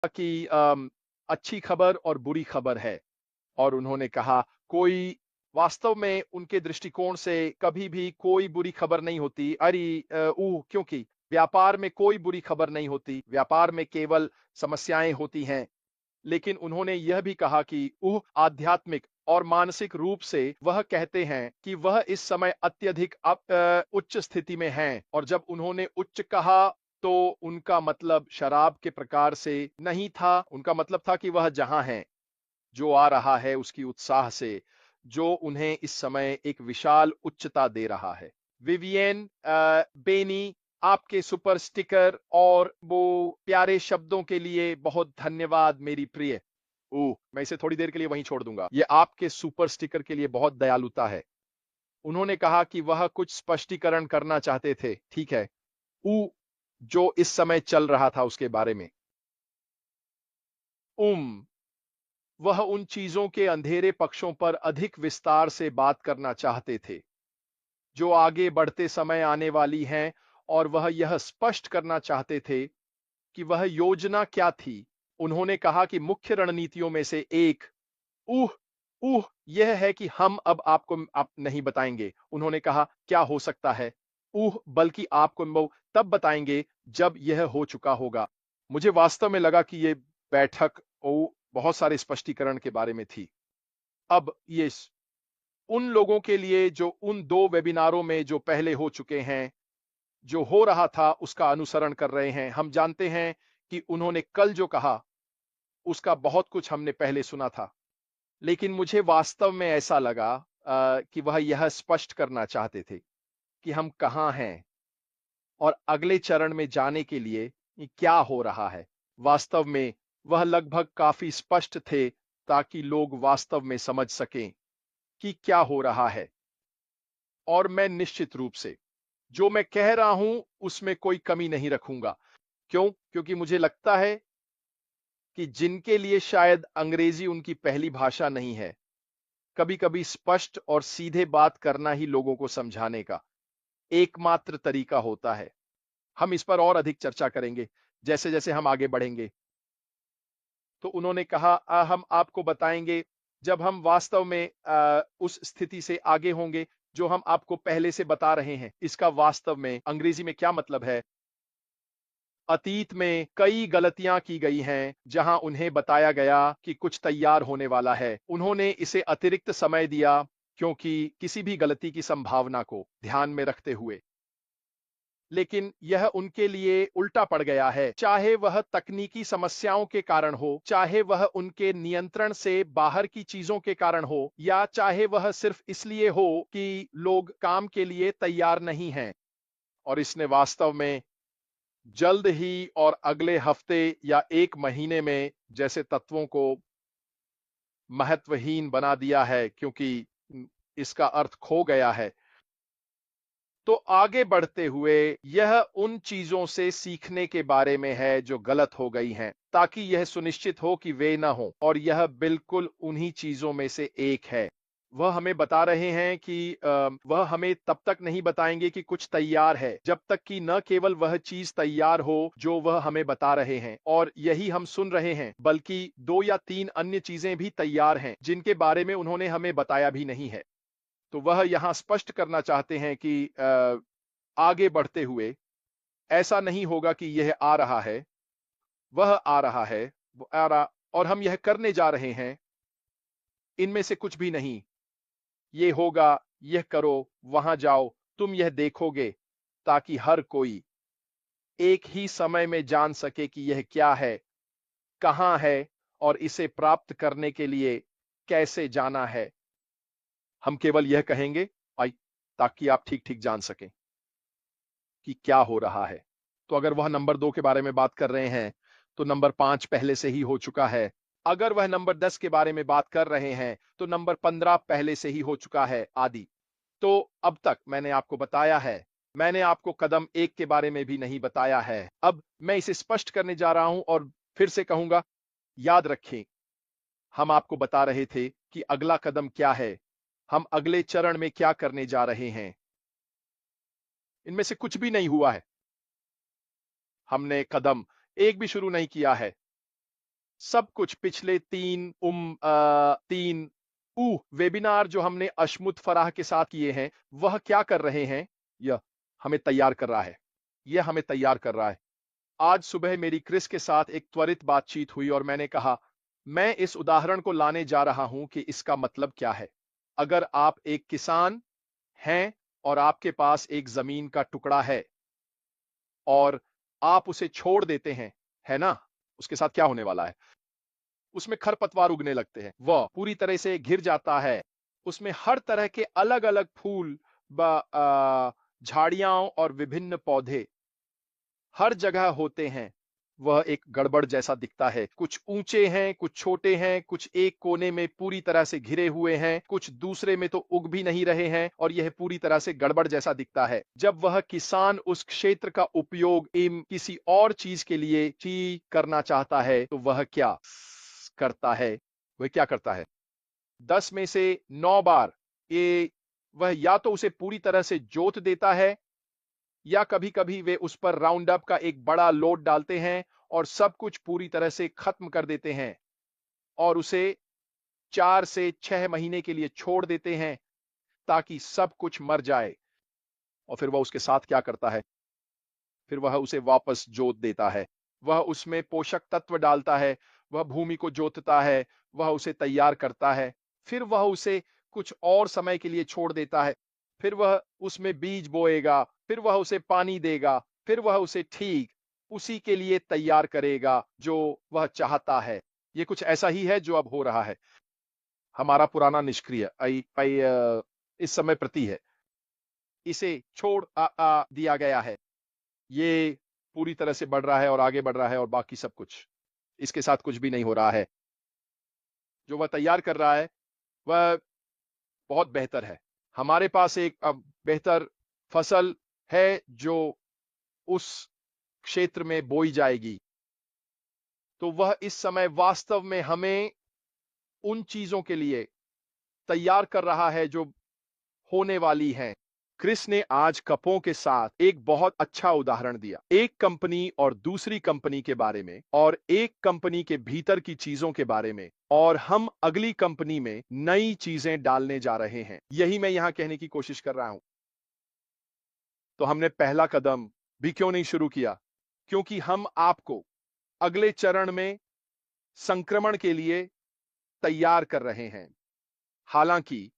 कि अच्छी खबर और बुरी खबर है। और उन्होंने कहा कोई वास्तव में उनके दृष्टिकोण से कभी भी कोई बुरी खबर नहीं होती। क्योंकि व्यापार में कोई बुरी खबर नहीं होती, व्यापार में केवल समस्याएं होती हैं। लेकिन उन्होंने यह भी कहा कि आध्यात्मिक और मानसिक रूप से वह कहते हैं कि वह इस समय अत्यधिक उच्च स्थिति में हैं। और जब उन्होंने उच्च कहा तो उनका मतलब शराब के प्रकार से नहीं था, उनका मतलब था कि वह जहां हैं, जो आ रहा है उसकी उत्साह से, जो उन्हें इस समय एक विशाल उच्चता दे रहा है। विवियन बेनी, आपके सुपर स्टिकर और वो प्यारे शब्दों के लिए बहुत धन्यवाद मेरी प्रिय। ओह, मैं इसे थोड़ी देर के लिए वहीं छोड़ दूंगा। ये आपके सुपर स्टिकर के लिए बहुत दयालुता है। उन्होंने कहा कि वह कुछ स्पष्टीकरण करना चाहते थे, ठीक है। ऊ जो इस समय चल रहा था उसके बारे में। उम वह उन चीजों के अंधेरे पक्षों पर अधिक विस्तार से बात करना चाहते थे जो आगे बढ़ते समय आने वाली हैं। और वह यह स्पष्ट करना चाहते थे कि वह योजना क्या थी। उन्होंने कहा कि मुख्य रणनीतियों में से एक ऊह ऊह यह है कि हम अब आपको आप नहीं बताएंगे। उन्होंने कहा क्या हो सकता है बल्कि आपको तब बताएंगे जब यह हो चुका होगा। मुझे वास्तव में लगा कि यह बैठक बहुत सारे स्पष्टीकरण के बारे में थी। अब उन लोगों के लिए जो उन दो वेबिनारों में जो पहले हो चुके हैं, जो हो रहा था उसका अनुसरण कर रहे हैं, हम जानते हैं कि उन्होंने कल जो कहा उसका बहुत कुछ हमने पहले सुना था। लेकिन मुझे वास्तव में ऐसा लगा कि वह यह स्पष्ट करना चाहते थे कि हम कहां हैं और अगले चरण में जाने के लिए ये क्या हो रहा है। वास्तव में वह लगभग काफी स्पष्ट थे ताकि लोग वास्तव में समझ सकें कि क्या हो रहा है। और मैं निश्चित रूप से जो मैं कह रहा हूं उसमें कोई कमी नहीं रखूंगा। क्योंकि मुझे लगता है कि जिनके लिए शायद अंग्रेजी उनकी पहली भाषा नहीं है, कभी कभी स्पष्ट और सीधे बात करना ही लोगों को समझाने का एकमात्र तरीका होता है। हम इस पर और अधिक चर्चा करेंगे जैसे जैसे हम आगे बढ़ेंगे। तो उन्होंने कहा हम आपको बताएंगे जब हम वास्तव में उस स्थिति से आगे होंगे जो हम आपको पहले से बता रहे हैं। इसका वास्तव में अंग्रेजी में क्या मतलब है? अतीत में कई गलतियां की गई हैं जहां उन्हें बताया गया कि कुछ तैयार होने वाला है। उन्होंने इसे अतिरिक्त समय दिया क्योंकि किसी भी गलती की संभावना को ध्यान में रखते हुए। लेकिन यह उनके लिए उल्टा पड़ गया है, चाहे वह तकनीकी समस्याओं के कारण हो, चाहे वह उनके नियंत्रण से बाहर की चीजों के कारण हो, या चाहे वह सिर्फ इसलिए हो कि लोग काम के लिए तैयार नहीं हैं। और इसने वास्तव में जल्द ही और अगले हफ्ते या एक महीने में जैसे तत्वों को महत्वहीन बना दिया है क्योंकि इसका अर्थ खो गया है। तो आगे बढ़ते हुए यह उन चीजों से सीखने के बारे में है जो गलत हो गई हैं, ताकि यह सुनिश्चित हो कि वे न हो। और यह बिल्कुल उन्हीं चीजों में से एक है। वह हमें बता रहे हैं कि वह हमें तब तक नहीं बताएंगे कि कुछ तैयार है जब तक कि न केवल वह चीज तैयार हो जो वह हमें बता रहे हैं और यही हम सुन रहे हैं, बल्कि दो या तीन अन्य चीजें भी तैयार हैं जिनके बारे में उन्होंने हमें बताया भी नहीं है। तो वह यहां स्पष्ट करना चाहते हैं कि आगे बढ़ते हुए ऐसा नहीं होगा कि यह आ रहा है, वह आ रहा है, वो आ रहा और हम यह करने जा रहे हैं। इनमें से कुछ भी नहीं। ये होगा, यह करो, वहां जाओ, तुम यह देखोगे, ताकि हर कोई एक ही समय में जान सके कि यह क्या है, कहां है और इसे प्राप्त करने के लिए कैसे जाना है। हम केवल यह कहेंगे आई ताकि आप ठीक ठीक जान सकें कि क्या हो रहा है। तो अगर वह नंबर 2 के बारे में बात कर रहे हैं तो नंबर 5 पहले से ही हो चुका है। अगर वह नंबर 10 के बारे में बात कर रहे हैं तो नंबर 15 पहले से ही हो चुका है आदि। तो अब तक मैंने आपको बताया है, मैंने आपको कदम 1 के बारे में भी नहीं बताया है। अब मैं इसे स्पष्ट करने जा रहा हूं और फिर से कहूंगा, याद रखें, हम आपको बता रहे थे कि अगला कदम क्या है, हम अगले चरण में क्या करने जा रहे हैं। इनमें से कुछ भी नहीं हुआ है। हमने कदम 1 भी शुरू नहीं किया है। सब कुछ पिछले तीन वेबिनार जो हमने अशमुत फराह के साथ किए हैं, वह क्या कर रहे हैं? यह हमें तैयार कर रहा है। यह हमें तैयार कर रहा है। आज सुबह मेरी क्रिस के साथ एक त्वरित बातचीत हुई और मैंने कहा, मैं इस उदाहरण को लाने जा रहा हूं कि इसका मतलब क्या है। अगर आप एक किसान हैं और आपके पास एक जमीन का टुकड़ा है और आप उसे छोड़ देते हैं, है ना? उसके साथ क्या होने वाला है? उसमें खरपतवार उगने लगते हैं। वह पूरी तरह से घिर जाता है। उसमें हर तरह के अलग-अलग फूल, झाड़ियां और विभिन्न पौधे हर जगह होते हैं। वह एक गड़बड़ जैसा दिखता है। कुछ ऊंचे हैं, कुछ छोटे हैं, कुछ एक कोने में पूरी तरह से घिरे हुए हैं, कुछ दूसरे में तो उग भी नहीं रहे हैं और यह पूरी तरह से गड़बड़ जैसा दिखता है। जब वह किसान उस क्षेत्र का उपयोग किसी और चीज के लिए करना चाहता है, तो वह क्या करता है? वह क्या करता है? 10 में से 9 बार ये वह या तो उसे पूरी तरह से जोत देता है, या कभी-कभी वे उस पर राउंड अप का एक बड़ा लोड डालते हैं और सब कुछ पूरी तरह से खत्म कर देते हैं और उसे 4 से 6 महीने के लिए छोड़ देते हैं ताकि सब कुछ मर जाए। और फिर वह उसके साथ क्या करता है? फिर वह उसे वापस जोत देता है। वह उसमें पोषक तत्व डालता है, वह भूमि को जोतता है, वह उसे तैयार करता है। फिर वह उसे कुछ और समय के लिए छोड़ देता है। फिर वह उसमें बीज बोएगा, फिर वह उसे पानी देगा, फिर वह उसे ठीक उसी के लिए तैयार करेगा जो वह चाहता है। ये कुछ ऐसा ही है जो अब हो रहा है। हमारा पुराना निष्क्रिय इस समय प्रति है। इसे छोड़ दिया गया है। ये पूरी तरह से बढ़ रहा है और आगे बढ़ रहा है और बाकी सब कुछ इसके साथ कुछ भी नहीं हो रहा है। जो वह तैयार कर रहा है वह बहुत बेहतर है। हमारे पास एक अब बेहतर फसल है जो उस क्षेत्र में बोई जाएगी। तो वह इस समय वास्तव में हमें उन चीजों के लिए तैयार कर रहा है जो होने वाली हैं। क्रिस ने आज कपों के साथ एक बहुत अच्छा उदाहरण दिया, एक कंपनी और दूसरी कंपनी के बारे में, और एक कंपनी के भीतर की चीजों के बारे में, और हम अगली कंपनी में नई चीजें डालने जा रहे हैं। यही मैं यहां कहने की कोशिश कर रहा हूं। तो हमने पहला कदम भी क्यों नहीं शुरू किया? क्योंकि हम आपको अगले चरण में संक्रमण के लिए तैयार कर रहे हैं। हालांकि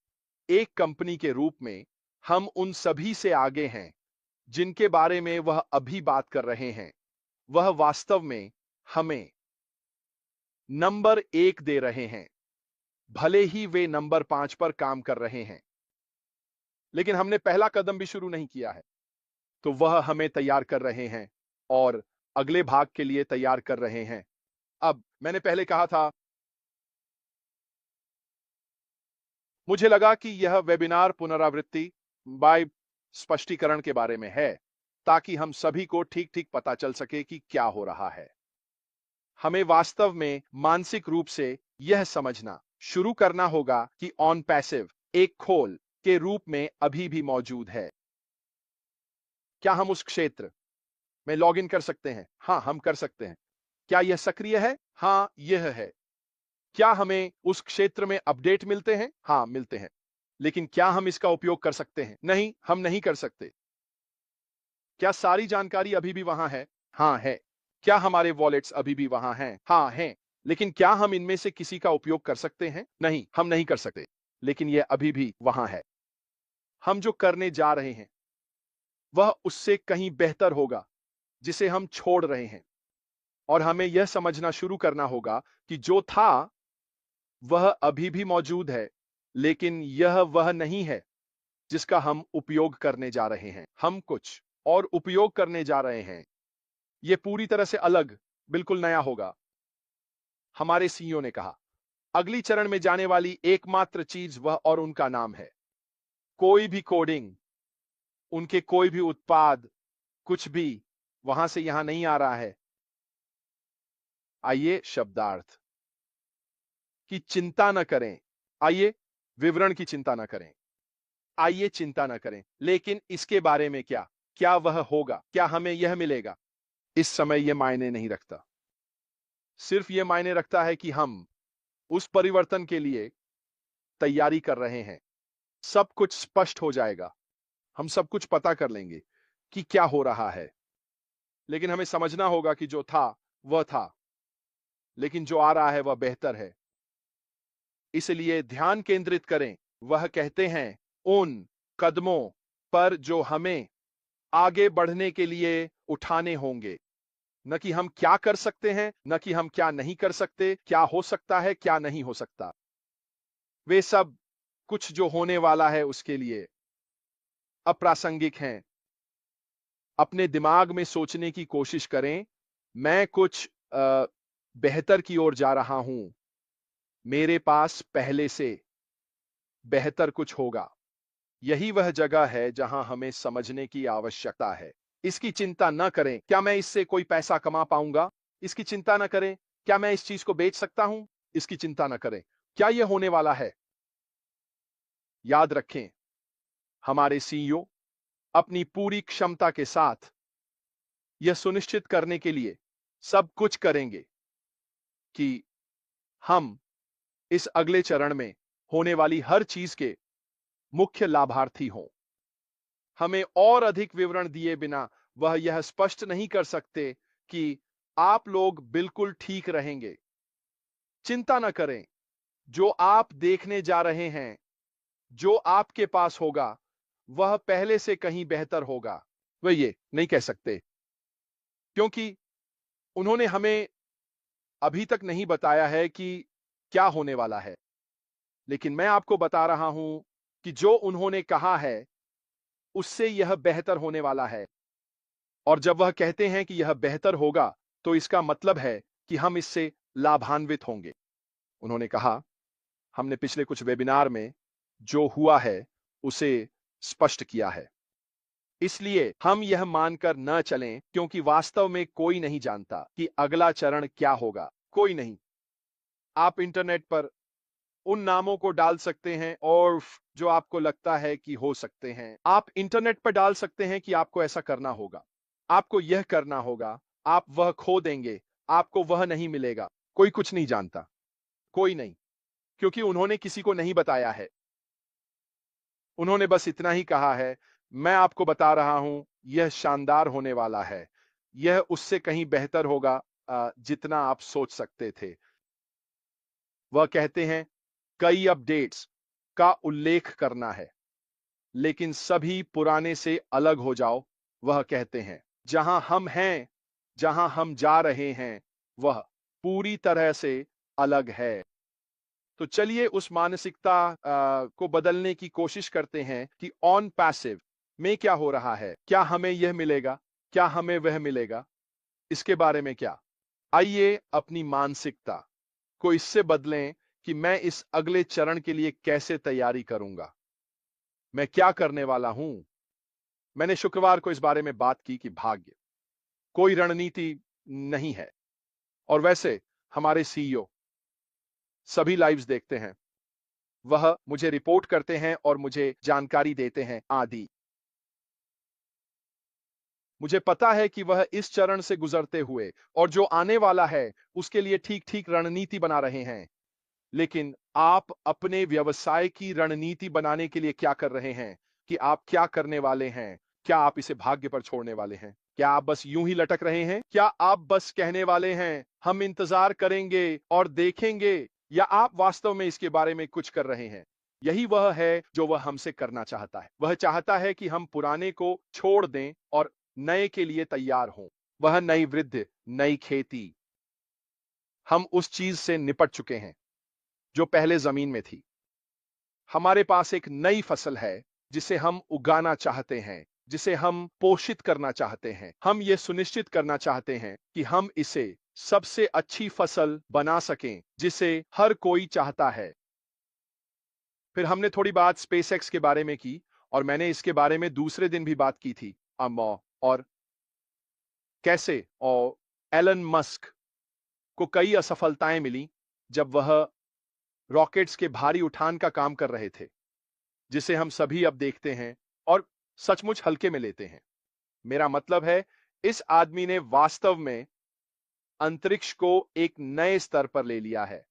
एक कंपनी के रूप में हम उन सभी से आगे हैं जिनके बारे में वह अभी बात कर रहे हैं। वह वास्तव में हमें नंबर 1 दे रहे हैं, भले ही वे नंबर 5 पर काम कर रहे हैं। लेकिन हमने पहला कदम भी शुरू नहीं किया है। तो वह हमें तैयार कर रहे हैं और अगले भाग के लिए तैयार कर रहे हैं। अब मैंने पहले कहा था, मुझे लगा कि यह वेबिनार पुनरावृत्ति बाय स्पष्टीकरण के बारे में है, ताकि हम सभी को ठीक-ठीक पता चल सके कि क्या हो रहा है। हमें वास्तव में मानसिक रूप से यह समझना शुरू करना होगा कि ऑन पैसिव एक खोल के रूप में अभी भी मौजूद है। क्या हम उस क्षेत्र में लॉग इन कर सकते हैं? हां, हम कर सकते हैं। क्या यह सक्रिय है? हां, यह है। क्या हमें उस क्षेत्र में अपडेट मिलते हैं? हां, मिलते हैं। लेकिन क्या हम इसका उपयोग कर सकते हैं? नहीं, हम नहीं कर सकते। क्या सारी जानकारी अभी भी वहां है? हां, है। क्या हमारे वॉलेट्स अभी भी वहां हैं? हां, हैं। लेकिन क्या हम इनमें से किसी का उपयोग कर सकते हैं? नहीं, हम नहीं कर सकते। लेकिन यह अभी भी वहां है। हम जो करने जा रहे हैं वह उससे कहीं बेहतर होगा जिसे हम छोड़ रहे हैं। और हमें यह समझना शुरू करना होगा कि जो था वह अभी भी मौजूद है, लेकिन यह वह नहीं है जिसका हम उपयोग करने जा रहे हैं। हम कुछ और उपयोग करने जा रहे हैं। यह पूरी तरह से अलग, बिल्कुल नया होगा। हमारे सीईओ ने कहा, अगली चरण में जाने वाली एकमात्र चीज वह और उनका नाम है। कोई भी कोडिंग, उनके कोई भी उत्पाद, कुछ भी वहां से यहां नहीं आ रहा है। आइए शब्दार्थ की चिंता न करें। आइए विवरण की चिंता न करें। आइए चिंता न करें। लेकिन इसके बारे में क्या? क्या वह होगा? क्या हमें यह मिलेगा? इस समय यह मायने नहीं रखता। सिर्फ यह मायने रखता है कि हम उस परिवर्तन के लिए तैयारी कर रहे हैं। सब कुछ स्पष्ट हो जाएगा। हम सब कुछ पता कर लेंगे कि क्या हो रहा है। लेकिन हमें समझना होगा कि जो था वह था, लेकिन जो आ रहा है वह बेहतर है। इसलिए ध्यान केंद्रित करें। वह कहते हैं उन कदमों पर जो हमें आगे बढ़ने के लिए उठाने होंगे। न कि हम क्या कर सकते हैं, न कि हम क्या नहीं कर सकते, क्या हो सकता है, क्या नहीं हो सकता। वे सब कुछ जो होने वाला है उसके लिए अप्रासंगिक हैं। अपने दिमाग में सोचने की कोशिश करें, मैं कुछ बेहतर की ओर जा रहा हूं। मेरे पास पहले से बेहतर कुछ होगा। यही वह जगह है जहां हमें समझने की आवश्यकता है। इसकी चिंता न करें, क्या मैं इससे कोई पैसा कमा पाऊंगा? इसकी चिंता न करें, क्या मैं इस चीज को बेच सकता हूं? इसकी चिंता न करें, क्या यह होने वाला है? याद रखें, हमारे सीईओ अपनी पूरी क्षमता के साथ यह सुनिश्चित करने के लिए सब कुछ करेंगे कि हम इस अगले चरण में होने वाली हर चीज के मुख्य लाभार्थी हों। हमें और अधिक विवरण दिए बिना वह यह स्पष्ट नहीं कर सकते कि आप लोग बिल्कुल ठीक रहेंगे। चिंता न करें, जो आप देखने जा रहे हैं, जो आपके पास होगा, वह पहले से कहीं बेहतर होगा। वह ये नहीं कह सकते, क्योंकि उन्होंने हमें अभी तक नहीं बताया है कि क्या होने वाला है। लेकिन मैं आपको बता रहा हूं कि जो उन्होंने कहा है उससे यह बेहतर होने वाला है। और जब वह कहते हैं कि यह बेहतर होगा, तो इसका मतलब है कि हम इससे लाभान्वित होंगे। उन्होंने कहा, हमने पिछले कुछ वेबिनार में जो हुआ है उसे स्पष्ट किया है। इसलिए हम यह मानकर न चलें, क्योंकि वास्तव में कोई नहीं जानता कि अगला चरण क्या होगा। कोई नहीं। आप इंटरनेट पर उन नामों को डाल सकते हैं और जो आपको लगता है कि हो सकते हैं। आप इंटरनेट पर डाल सकते हैं कि आपको ऐसा करना होगा, आपको यह करना होगा, आप वह खो देंगे, आपको वह नहीं मिलेगा। कोई कुछ नहीं जानता, कोई नहीं, क्योंकि उन्होंने किसी को नहीं बताया है। उन्होंने बस इतना ही कहा है, मैं आपको बता रहा हूं, यह शानदार होने वाला है। यह उससे कहीं बेहतर होगा जितना आप सोच सकते थे। वह कहते हैं कई अपडेट्स का उल्लेख करना है, लेकिन सभी पुराने से अलग हो जाओ। वह कहते हैं जहां हम हैं, जहां हम जा रहे हैं, वह पूरी तरह से अलग है। तो चलिए उस मानसिकता को बदलने की कोशिश करते हैं कि ऑन पैसिव में क्या हो रहा है। क्या हमें यह मिलेगा, क्या हमें वह मिलेगा, इसके बारे में क्या। आइए अपनी मानसिकता को इससे बदलें कि मैं इस अगले चरण के लिए कैसे तैयारी करूंगा, मैं क्या करने वाला हूं। मैंने शुक्रवार को इस बारे में बात की कि भाग्य कोई रणनीति नहीं है। और वैसे हमारे सीईओ सभी लाइव्स देखते हैं, वह मुझे रिपोर्ट करते हैं और मुझे जानकारी देते हैं आदि। मुझे पता है कि वह इस चरण से गुजरते हुए और जो आने वाला है उसके लिए ठीक ठीक रणनीति बना रहे हैं। लेकिन आप अपने व्यवसाय की रणनीति बनाने के लिए क्या कर रहे हैं कि आप क्या करने वाले हैं? क्या आप इसे भाग्य पर छोड़ने वाले हैं? क्या आप बस यूं ही लटक रहे हैं? क्या आप बस कहने वाले हैं हम इंतजार करेंगे और देखेंगे, या आप वास्तव में इसके बारे में कुछ कर रहे हैं? यही वह है जो वह हमसे करना चाहता है। वह चाहता है कि हम पुराने को छोड़ दें और नए के लिए तैयार हों। वह नई वृद्धि, नई खेती, हम उस चीज से निपट चुके हैं जो पहले जमीन में थी। हमारे पास एक नई फसल है जिसे हम उगाना चाहते हैं, जिसे हम पोषित करना चाहते हैं। हम यह सुनिश्चित करना चाहते हैं कि हम इसे सबसे अच्छी फसल बना सकें जिसे हर कोई चाहता है। फिर हमने थोड़ी बात स्पेसएक्स के बारे में की, और मैंने इसके बारे में दूसरे दिन भी बात की थी। और कैसे और एलन मस्क को कई असफलताएं मिली जब वह रॉकेट्स के भारी उठान का काम कर रहे थे, जिसे हम सभी अब देखते हैं और सचमुच हल्के में लेते हैं। मेरा मतलब है, इस आदमी ने वास्तव में अंतरिक्ष को एक नए स्तर पर ले लिया है।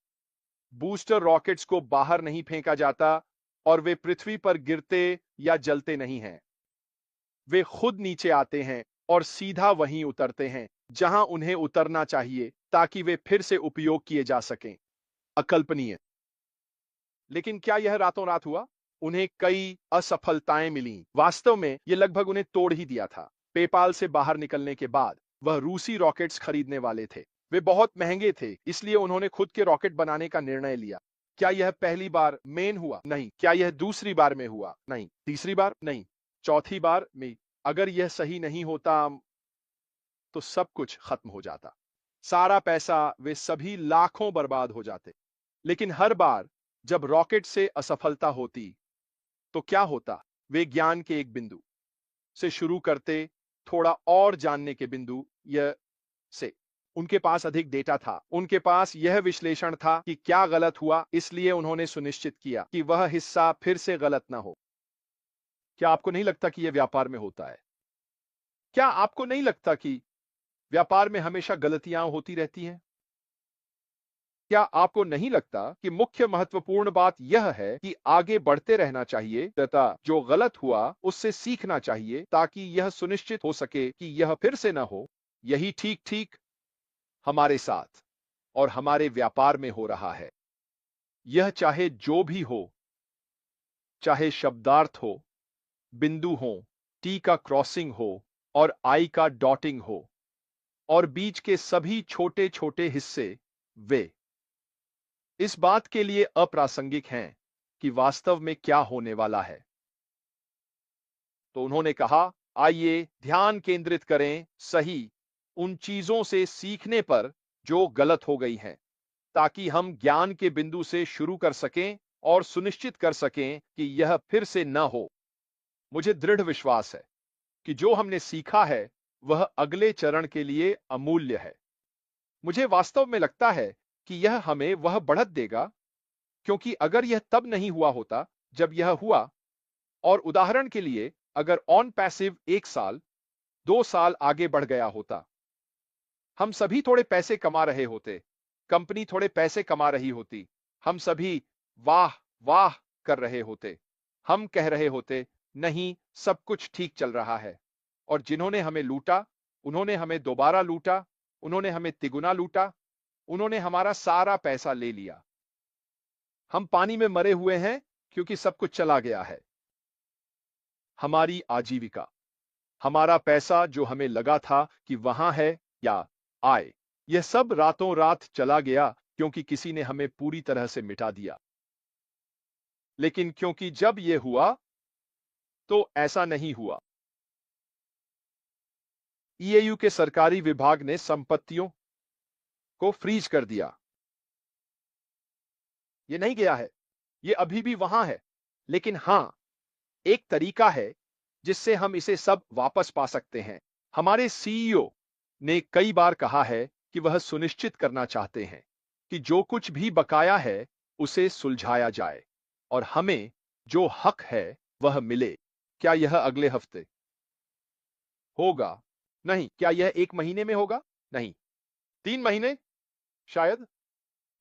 बूस्टर रॉकेट्स को बाहर नहीं फेंका जाता और वे पृथ्वी पर गिरते या जलते नहीं हैं। वे खुद नीचे आते हैं और सीधा वहीं उतरते हैं जहां उन्हें उतरना चाहिए ताकि वे फिर से उपयोग किए जा सकें। अकल्पनीय। लेकिन क्या यह रातों रात हुआ? उन्हें कई असफलताएं मिलीं। वास्तव में यह लगभग उन्हें तोड़ ही दिया था। पेपाल से बाहर निकलने के बाद वह रूसी रॉकेट्स खरीदने वाले थे। वे बहुत महंगे थे, इसलिए उन्होंने खुद के रॉकेट बनाने का निर्णय लिया। क्या यह पहली बार में हुआ? नहीं। क्या यह दूसरी बार में हुआ? नहीं। तीसरी बार? नहीं। चौथी बार में? अगर यह सही नहीं होता तो सब कुछ खत्म हो जाता। सारा पैसा, वे सभी लाखों बर्बाद हो जाते। लेकिन हर बार जब रॉकेट से असफलता होती तो क्या होता? वे ज्ञान के एक बिंदु से शुरू करते, थोड़ा और जानने के बिंदु यह से। उनके पास अधिक डेटा था, उनके पास यह विश्लेषण था कि क्या गलत हुआ, इसलिए उन्होंने सुनिश्चित किया कि वह हिस्सा फिर से गलत ना हो। क्या आपको नहीं लगता कि यह व्यापार में होता है? क्या आपको नहीं लगता कि व्यापार में हमेशा गलतियां होती रहती हैं? क्या आपको नहीं लगता कि मुख्य महत्वपूर्ण बात यह है कि आगे बढ़ते रहना चाहिए तथा जो गलत हुआ उससे सीखना चाहिए ताकि यह सुनिश्चित हो सके कि यह फिर से न हो? यही ठीक ठीक हमारे साथ और हमारे व्यापार में हो रहा है। यह चाहे जो भी हो, चाहे शब्दार्थ हो, बिंदु हो, टी का क्रॉसिंग हो और आई का डॉटिंग हो और बीच के सभी छोटे छोटे हिस्से, वे इस बात के लिए अप्रासंगिक हैं कि वास्तव में क्या होने वाला है। तो उन्होंने कहा, आइए ध्यान केंद्रित करें सही उन चीजों से सीखने पर जो गलत हो गई हैं, ताकि हम ज्ञान के बिंदु से शुरू कर सकें और सुनिश्चित कर सकें कि यह फिर से न हो। मुझे दृढ़ विश्वास है कि जो हमने सीखा है वह अगले चरण के लिए अमूल्य है। मुझे वास्तव में लगता है कि यह हमें वह बढ़त देगा, क्योंकि अगर यह तब नहीं हुआ होता जब यह हुआ, और उदाहरण के लिए अगर ऑन पैसिव 1 साल 2 साल आगे बढ़ गया होता, हम सभी थोड़े पैसे कमा रहे होते, कंपनी थोड़े पैसे कमा रही होती, हम सभी वाह वाह कर रहे होते, हम कह रहे होते नहीं सब कुछ ठीक चल रहा है, और जिन्होंने हमें लूटा उन्होंने हमें दोबारा लूटा, उन्होंने हमें तिगुना लूटा, उन्होंने हमारा सारा पैसा ले लिया। हम पानी में मरे हुए हैं क्योंकि सब कुछ चला गया है। हमारी आजीविका, हमारा पैसा जो हमें लगा था कि वहां है या आए, यह सब रातों रात चला गया क्योंकि किसी ने हमें पूरी तरह से मिटा दिया। लेकिन क्योंकि जब यह हुआ तो ऐसा नहीं हुआ। ईएयू के सरकारी विभाग ने संपत्तियों को फ्रीज कर दिया। यह नहीं गया है, यह अभी भी वहां है। लेकिन हां, एक तरीका है जिससे हम इसे सब वापस पा सकते हैं। हमारे सीईओ ने कई बार कहा है कि वह सुनिश्चित करना चाहते हैं कि जो कुछ भी बकाया है उसे सुलझाया जाए और हमें जो हक है वह मिले। क्या यह अगले हफ्ते होगा? नहीं। क्या यह 1 महीने में होगा? नहीं। 3 महीने? शायद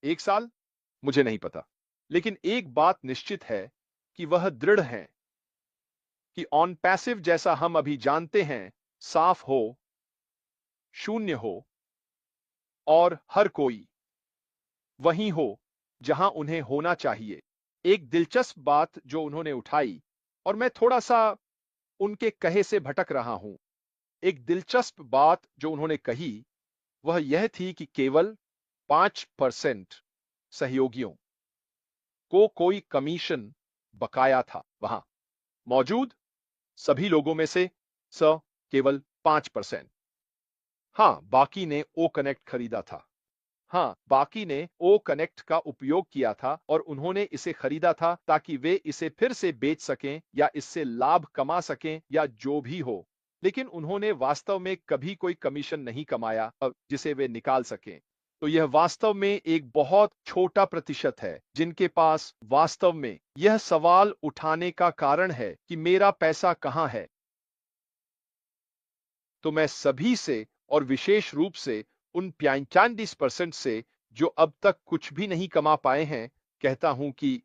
1 साल? मुझे नहीं पता। लेकिन एक बात निश्चित है कि वह दृढ़ है कि ऑन पैसिव जैसा हम अभी जानते हैं साफ हो, शून्य हो और हर कोई वहीं हो जहां उन्हें होना चाहिए। एक दिलचस्प बात जो उन्होंने उठाई, और मैं थोड़ा सा उनके कहे से भटक रहा हूं, एक दिलचस्प बात जो उन्होंने कही वह यह थी कि केवल 5% सहयोगियों को कोई कमीशन बकाया था वहां मौजूद सभी लोगों में से केवल 5%। हां, बाकी ने ओ कनेक्ट खरीदा था। हां, बाकी ने ओ कनेक्ट का उपयोग किया था और उन्होंने इसे खरीदा था ताकि वे इसे फिर से बेच सकें या इससे लाभ कमा सकें या जो भी हो। लेकिन उन्होंने वास्तव में कभी कोई कमीशन नहीं कमाया जिसे वे निकाल सकें। तो यह वास्तव में एक बहुत छोटा प्रतिशत है जिनके पास वास्तव में यह सवाल उठाने का कारण है कि मेरा पैसा कहां है। तो मैं सभी से और विशेष रूप से उन 45% से जो अब तक कुछ भी नहीं कमा पाए हैं, कहता हूं कि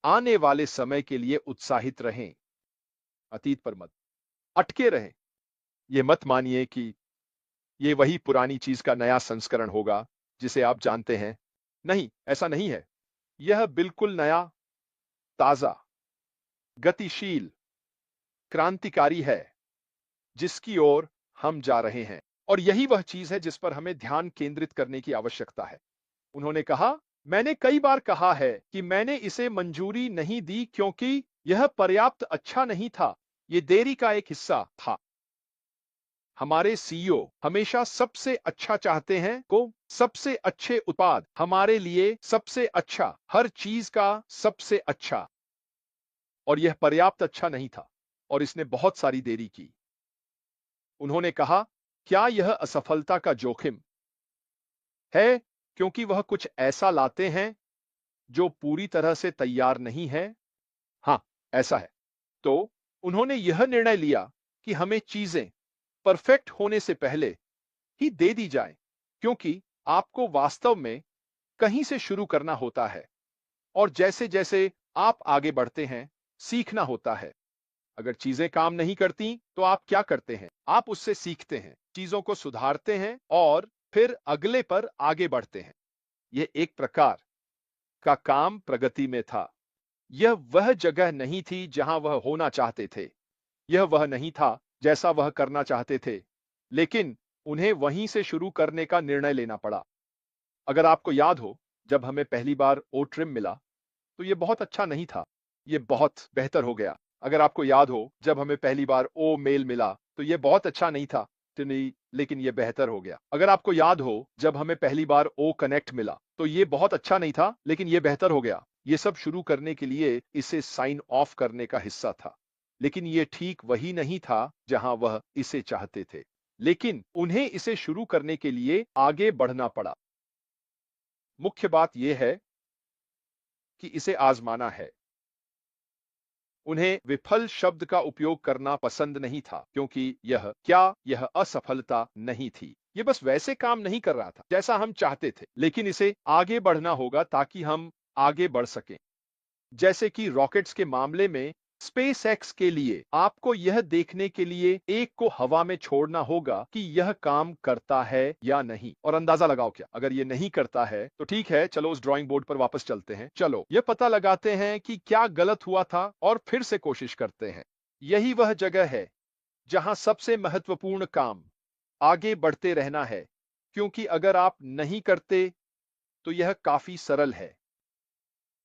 आने वाले समय के लिए उत्साहित रहें, अतीत पर मत अटके रहें। ये मत मानिए कि ये वही पुरानी चीज का नया संस्करण होगा जिसे आप जानते हैं। नहीं, ऐसा नहीं है। यह बिल्कुल नया, ताजा, गतिशील, क्रांतिकारी है, जिसकी ओर हम जा रहे हैं। और यही वह चीज है जिस पर हमें ध्यान केंद्रित करने की आवश्यकता है। उन्होंने कहा, मैंने कई बार कहा है कि मैंने इसे मंजूरी नहीं दी क्योंकि यह पर्याप्त अच्छा नहीं था। यह देरी का एक हिस्सा था। हमारे सीईओ हमेशा सबसे अच्छा चाहते हैं को सबसे अच्छे उत्पाद, हमारे लिए सबसे अच्छा, हर चीज का सबसे अच्छा। और यह पर्याप्त अच्छा नहीं था और इसने बहुत सारी देरी की। उन्होंने कहा, क्या यह असफलता का जोखिम है क्योंकि वह कुछ ऐसा लाते हैं जो पूरी तरह से तैयार नहीं है? हां, ऐसा है। तो उन्होंने यह निर्णय लिया कि हमें चीजें परफेक्ट होने से पहले ही दे दी जाए, क्योंकि आपको वास्तव में कहीं से शुरू करना होता है और जैसे जैसे आप आगे बढ़ते हैं, सीखना होता है। अगर चीजें काम नहीं करती तो आप क्या करते हैं? आप उससे सीखते हैं, चीजों को सुधारते हैं और फिर अगले पर आगे बढ़ते हैं। यह एक प्रकार का काम प्रगति में था। यह वह जगह नहीं थी जहां वह होना चाहते थे। यह वह नहीं था जैसा वह करना चाहते थे, लेकिन उन्हें वहीं से शुरू करने का निर्णय लेना पड़ा। अगर आपको याद हो, जब हमें पहली बार ओ ट्रिम मिला, तो यह बहुत अच्छा नहीं था। यह बहुत बेहतर हो गया। अगर आपको याद हो, जब हमें पहली बार ओ मेल मिला, तो यह बहुत अच्छा नहीं था, तो नहीं, लेकिन यह बेहतर हो गया। अगर आपको याद हो, जब हमें पहली बार ओ कनेक्ट मिला, तो यह बहुत अच्छा नहीं था, लेकिन यह बेहतर हो गया। यह सब शुरू करने के लिए इसे साइन ऑफ करने का हिस्सा था। लेकिन यह ठीक वही नहीं था जहां वह इसे चाहते थे। लेकिन उन्हें इसे शुरू करने के लिए आगे बढ़ना पड़ा। मुख्य बात यह है कि इसे आजमाना है। उन्हें विफल शब्द का उपयोग करना पसंद नहीं था, क्योंकि यह असफलता नहीं थी। यह बस वैसे काम नहीं कर रहा था जैसा हम चाहते थे, लेकिन इसे आगे बढ़ना होगा ताकि हम आगे बढ़ सकें। जैसे कि रॉकेट्स के मामले में, स्पेस एक्स के लिए आपको यह देखने के लिए एक को हवा में छोड़ना होगा कि यह काम करता है या नहीं। और अंदाजा लगाओ, क्या अगर यह नहीं करता है तो ठीक है, चलो उस ड्राइंग बोर्ड पर वापस चलते हैं, चलो यह पता लगाते हैं कि क्या गलत हुआ था और फिर से कोशिश करते हैं। यही वह जगह है जहां सबसे महत्वपूर्ण काम आगे बढ़ते रहना है, क्योंकि अगर आप नहीं करते तो यह काफी सरल है।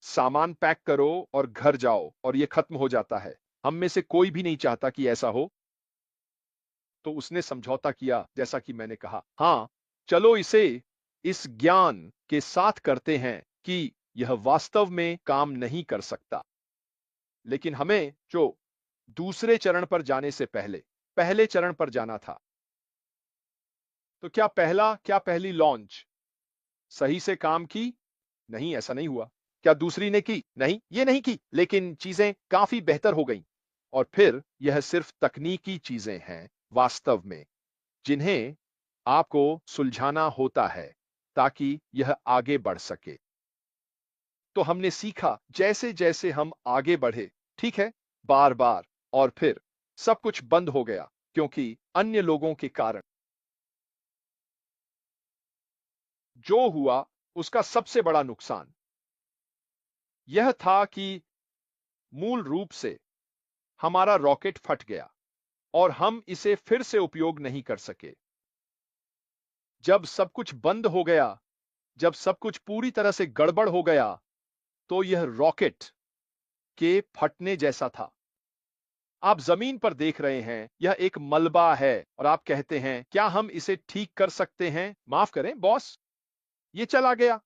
सामान पैक करो और घर जाओ और यह खत्म हो जाता है। हम में से कोई भी नहीं चाहता कि ऐसा हो। तो उसने समझौता किया, जैसा कि मैंने कहा। हां, चलो इसे इस ज्ञान के साथ करते हैं कि यह वास्तव में काम नहीं कर सकता। लेकिन हमें जो दूसरे चरण पर जाने से पहले पहले चरण पर जाना था। तो क्या पहली लॉन्च सही से काम की? नहीं, ऐसा नहीं हुआ। क्या दूसरी ने की? नहीं, ये नहीं की, लेकिन चीजें काफी बेहतर हो गईं। और फिर यह सिर्फ तकनीकी चीजें हैं वास्तव में, जिन्हें आपको सुलझाना होता है ताकि यह आगे बढ़ सके। तो हमने सीखा, जैसे जैसे हम आगे बढ़े, ठीक है, बार बार, और फिर सब कुछ बंद हो गया क्योंकि अन्य लोगों के कारण। जो हुआ, उसका सबसे बड़ा नुकसान यह था कि मूल रूप से हमारा रॉकेट फट गया और हम इसे फिर से उपयोग नहीं कर सके। जब सब कुछ बंद हो गया, जब सब कुछ पूरी तरह से गड़बड़ हो गया, तो यह रॉकेट के फटने जैसा था। आप जमीन पर देख रहे हैं, यह एक मलबा है और आप कहते हैं, क्या हम इसे ठीक कर सकते हैं? माफ करें बॉस, ये चला गया।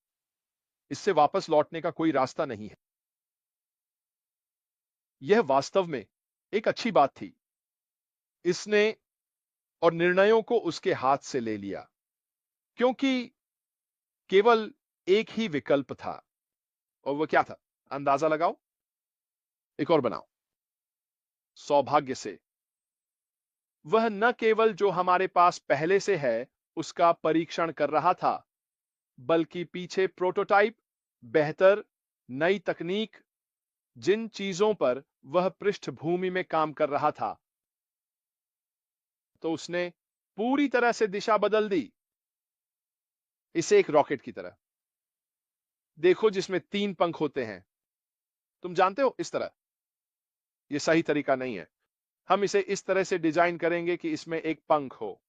इससे वापस लौटने का कोई रास्ता नहीं है। यह वास्तव में एक अच्छी बात थी। इसने और निर्णयों को उसके हाथ से ले लिया, क्योंकि केवल एक ही विकल्प था। और वो क्या था? अंदाजा लगाओ, एक और बनाओ। सौभाग्य से वह न केवल जो हमारे पास पहले से है, उसका परीक्षण कर रहा था, बल्कि पीछे प्रोटोटाइप, बेहतर, नई तकनीक, जिन चीजों पर वह पृष्ठभूमि में काम कर रहा था। तो उसने पूरी तरह से दिशा बदल दी, इसे एक रॉकेट की तरह देखो जिसमें 3 पंख होते हैं। तुम जानते हो, इस तरह। यह सही तरीका नहीं है। हम इसे इस तरह से डिजाइन करेंगे कि इसमें एक पंख हो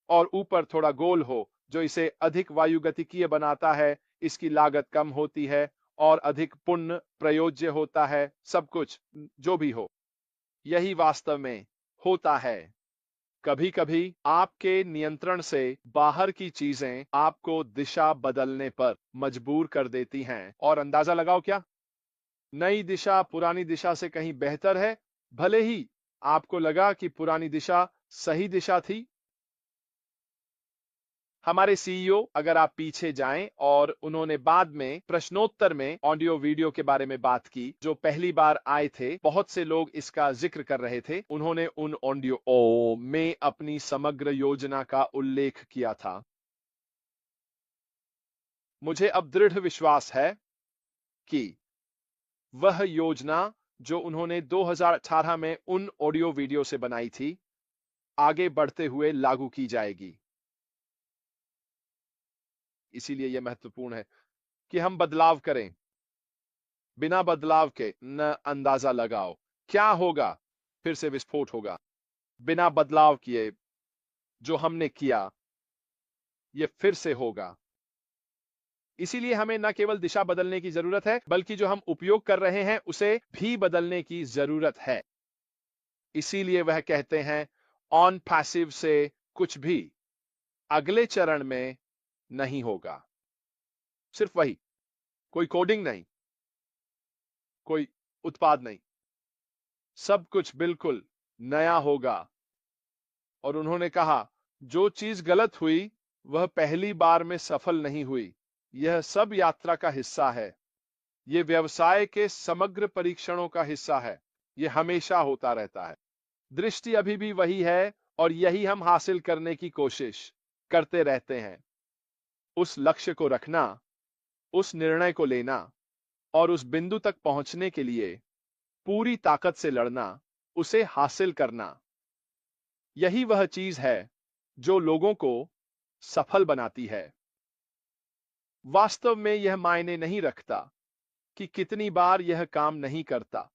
और ऊपर थोड़ा गोल हो, जो इसे अधिक वायुगतिकीय बनाता है, इसकी लागत कम होती है और अधिक पुण्य प्रयोज्य होता है। सब कुछ जो भी हो, यही वास्तव में होता है। कभी कभी आपके नियंत्रण से बाहर की चीजें आपको दिशा बदलने पर मजबूर कर देती हैं। और अंदाजा लगाओ क्या? नई दिशा पुरानी दिशा से कहीं बेहतर है, भले ही आपको लगा कि पुरानी दिशा सही दिशा थी। हमारे सीईओ, अगर आप पीछे जाएं, और उन्होंने बाद में प्रश्नोत्तर में ऑडियो वीडियो के बारे में बात की, जो पहली बार आए थे, बहुत से लोग इसका जिक्र कर रहे थे। उन्होंने उन ऑडियो में अपनी समग्र योजना का उल्लेख किया था। मुझे अब दृढ़ विश्वास है कि वह योजना जो उन्होंने 2018 में उन ऑडियो वीडियो से बनाई थी, आगे बढ़ते हुए लागू की जाएगी। इसीलिए यह महत्वपूर्ण है कि हम बदलाव करें। बिना बदलाव के न अंदाजा लगाओ क्या होगा, फिर से विस्फोट होगा। बिना बदलाव किए जो हमने किया, यह फिर से होगा। इसीलिए हमें न केवल दिशा बदलने की जरूरत है, बल्कि जो हम उपयोग कर रहे हैं उसे भी बदलने की जरूरत है। इसीलिए वह कहते हैं, ऑन पैसिव से कुछ भी अगले चरण में नहीं होगा। सिर्फ वही, कोई कोडिंग नहीं, कोई उत्पाद नहीं, सब कुछ बिल्कुल नया होगा। और उन्होंने कहा, जो चीज गलत हुई वह पहली बार में सफल नहीं हुई। यह सब यात्रा का हिस्सा है। यह व्यवसाय के समग्र परीक्षणों का हिस्सा है। यह हमेशा होता रहता है। दृष्टि अभी भी वही है, और यही हम हासिल करने की कोशिश करते रहते हैं। उस लक्ष्य को रखना, उस निर्णय को लेना और उस बिंदु तक पहुंचने के लिए पूरी ताकत से लड़ना, उसे हासिल करना, यही वह चीज है जो लोगों को सफल बनाती है। वास्तव में यह मायने नहीं रखता कि कितनी बार यह काम नहीं करता,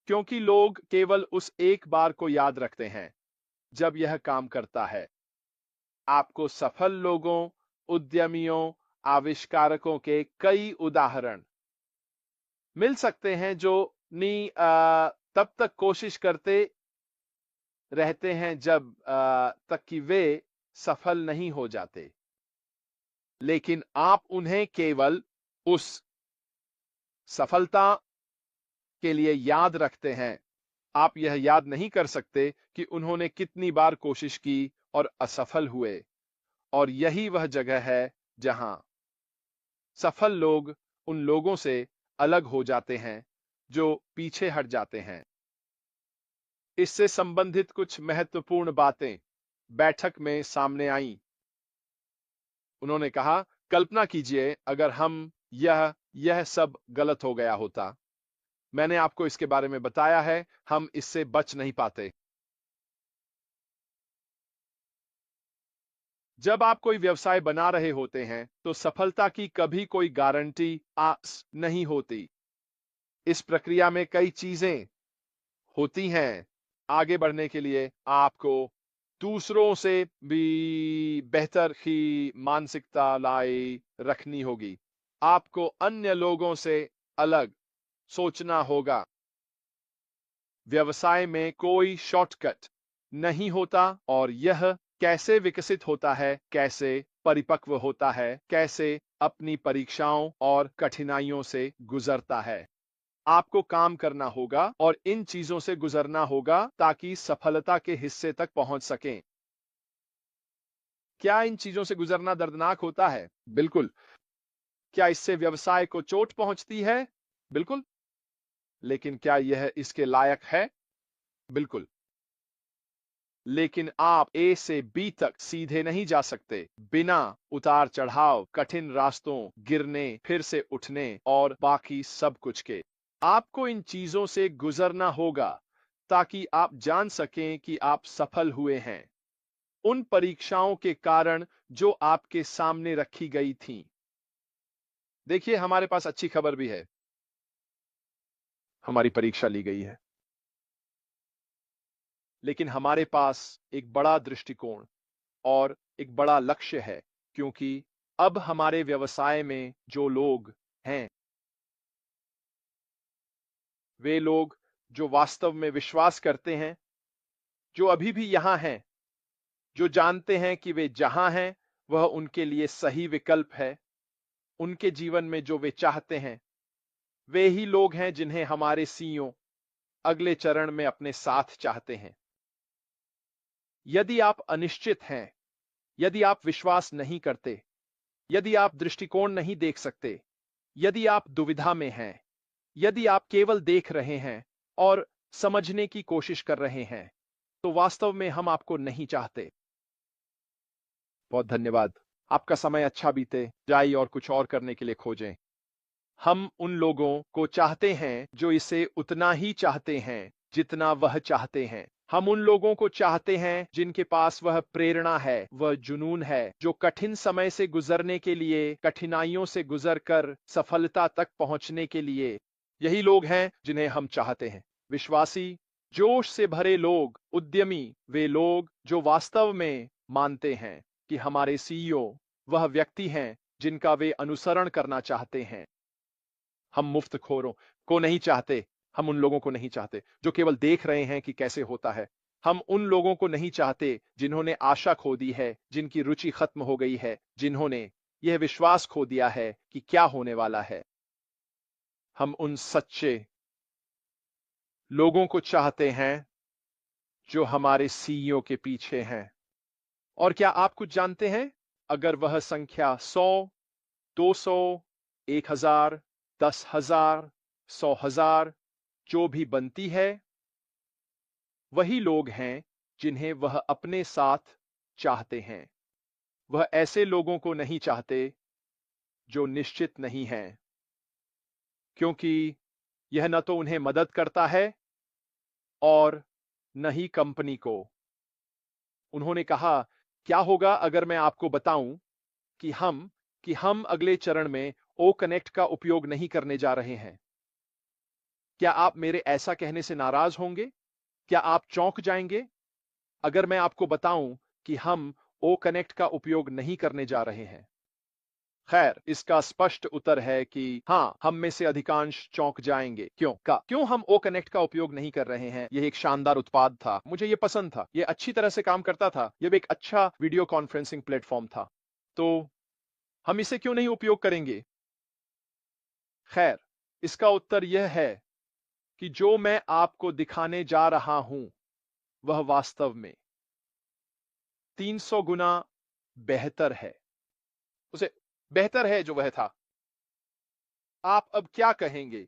क्योंकि लोग केवल उस एक बार को याद रखते हैं जब यह काम करता है। आपको सफल लोगों, उद्यमियों, आविष्कारकों के कई उदाहरण मिल सकते हैं जो तब तक कोशिश करते रहते हैं जब तक कि वे सफल नहीं हो जाते। लेकिन आप उन्हें केवल उस सफलता के लिए याद रखते हैं। आप यह याद नहीं कर सकते कि उन्होंने कितनी बार कोशिश की और असफल हुए। और यही वह जगह है जहां सफल लोग उन लोगों से अलग हो जाते हैं जो पीछे हट जाते हैं। इससे संबंधित कुछ महत्वपूर्ण बातें बैठक में सामने आईं। उन्होंने कहा, कल्पना कीजिए अगर हम यह सब गलत हो गया होता। मैंने आपको इसके बारे में बताया है, हम इससे बच नहीं पाते। जब आप कोई व्यवसाय बना रहे होते हैं तो सफलता की कभी कोई गारंटी आस नहीं होती। इस प्रक्रिया में कई चीजें होती हैं। आगे बढ़ने के लिए आपको दूसरों से भी बेहतर ही मानसिकता लाए रखनी होगी। आपको अन्य लोगों से अलग सोचना होगा। व्यवसाय में कोई शॉर्टकट नहीं होता, और यह कैसे विकसित होता है, कैसे परिपक्व होता है, कैसे अपनी परीक्षाओं और कठिनाइयों से गुजरता है। आपको काम करना होगा और इन चीजों से गुजरना होगा ताकि सफलता के हिस्से तक पहुंच सकें। क्या इन चीजों से गुजरना दर्दनाक होता है? बिल्कुल। क्या इससे व्यवसाय को चोट पहुंचती है? बिल्कुल। लेकिन क्या यह इसके लायक है? बिल्कुल। लेकिन आप ए से बी तक सीधे नहीं जा सकते बिना उतार चढ़ाव, कठिन रास्तों, गिरने, फिर से उठने और बाकी सब कुछ के। आपको इन चीजों से गुजरना होगा ताकि आप जान सकें कि आप सफल हुए हैं उन परीक्षाओं के कारण जो आपके सामने रखी गई थीं। देखिए, हमारे पास अच्छी खबर भी है। हमारी परीक्षा ली गई है, लेकिन हमारे पास एक बड़ा दृष्टिकोण और एक बड़ा लक्ष्य है, क्योंकि अब हमारे व्यवसाय में जो लोग हैं, वे लोग जो वास्तव में विश्वास करते हैं, जो अभी भी यहां हैं, जो जानते हैं कि वे जहां हैं वह उनके लिए सही विकल्प है, उनके जीवन में जो वे चाहते हैं, वे ही लोग हैं जिन्हें हमारे सीईओ अगले चरण में अपने साथ चाहते हैं। यदि आप अनिश्चित हैं, यदि आप विश्वास नहीं करते, यदि आप दृष्टिकोण नहीं देख सकते, यदि आप दुविधा में हैं, यदि आप केवल देख रहे हैं और समझने की कोशिश कर रहे हैं, तो वास्तव में हम आपको नहीं चाहते। बहुत धन्यवाद। आपका समय अच्छा बीते, जाइए और कुछ और करने के लिए खोजें। हम उन लोगों को चाहते हैं जो इसे उतना ही चाहते हैं जितना वह चाहते हैं। हम उन लोगों को चाहते हैं जिनके पास वह प्रेरणा है, वह जुनून है, जो कठिन समय से गुजरने के लिए, कठिनाइयों से गुजरकर सफलता तक पहुंचने के लिए, यही लोग हैं जिन्हें हम चाहते हैं। विश्वासी, जोश से भरे लोग, उद्यमी, वे लोग जो वास्तव में मानते हैं कि हमारे सीईओ वह व्यक्ति हैं जिनका वे अनुसरण करना चाहते हैं। हम मुफ्तखोरों को नहीं चाहते, हम उन लोगों को नहीं चाहते जो केवल देख रहे हैं कि कैसे होता है। हम उन लोगों को नहीं चाहते जिन्होंने आशा खो दी है, जिनकी रुचि खत्म हो गई है, जिन्होंने यह विश्वास खो दिया है कि क्या होने वाला है। हम उन सच्चे लोगों को चाहते हैं जो हमारे सीईओ के पीछे हैं। और क्या आप कुछ जानते हैं? अगर वह संख्या 100, 200, 1000, 10,000, 100,000 जो भी बनती है, वही लोग हैं जिन्हें वह अपने साथ चाहते हैं। वह ऐसे लोगों को नहीं चाहते जो निश्चित नहीं हैं, क्योंकि यह न तो उन्हें मदद करता है और न ही कंपनी को। उन्होंने कहा, क्या होगा अगर मैं आपको बताऊं कि हम अगले चरण में ओ कनेक्ट का उपयोग नहीं करने जा रहे हैं? क्या आप मेरे ऐसा कहने से नाराज होंगे? क्या आप चौंक जाएंगे अगर मैं आपको बताऊं कि हम ओ कनेक्ट का उपयोग नहीं करने जा रहे हैं? खैर, इसका स्पष्ट उत्तर है कि हाँ, हम में से अधिकांश चौंक जाएंगे। क्यों हम ओ कनेक्ट का उपयोग नहीं कर रहे हैं? यह एक शानदार उत्पाद था, मुझे यह पसंद था, यह अच्छी तरह से काम करता था, यह एक अच्छा वीडियो कॉन्फ्रेंसिंग प्लेटफॉर्म था। तो हम इसे क्यों नहीं उपयोग करेंगे? खैर, इसका उत्तर यह है कि जो मैं आपको दिखाने जा रहा हूं वह वास्तव में 300 गुना बेहतर है। उसे बेहतर है जो वह था। आप अब क्या कहेंगे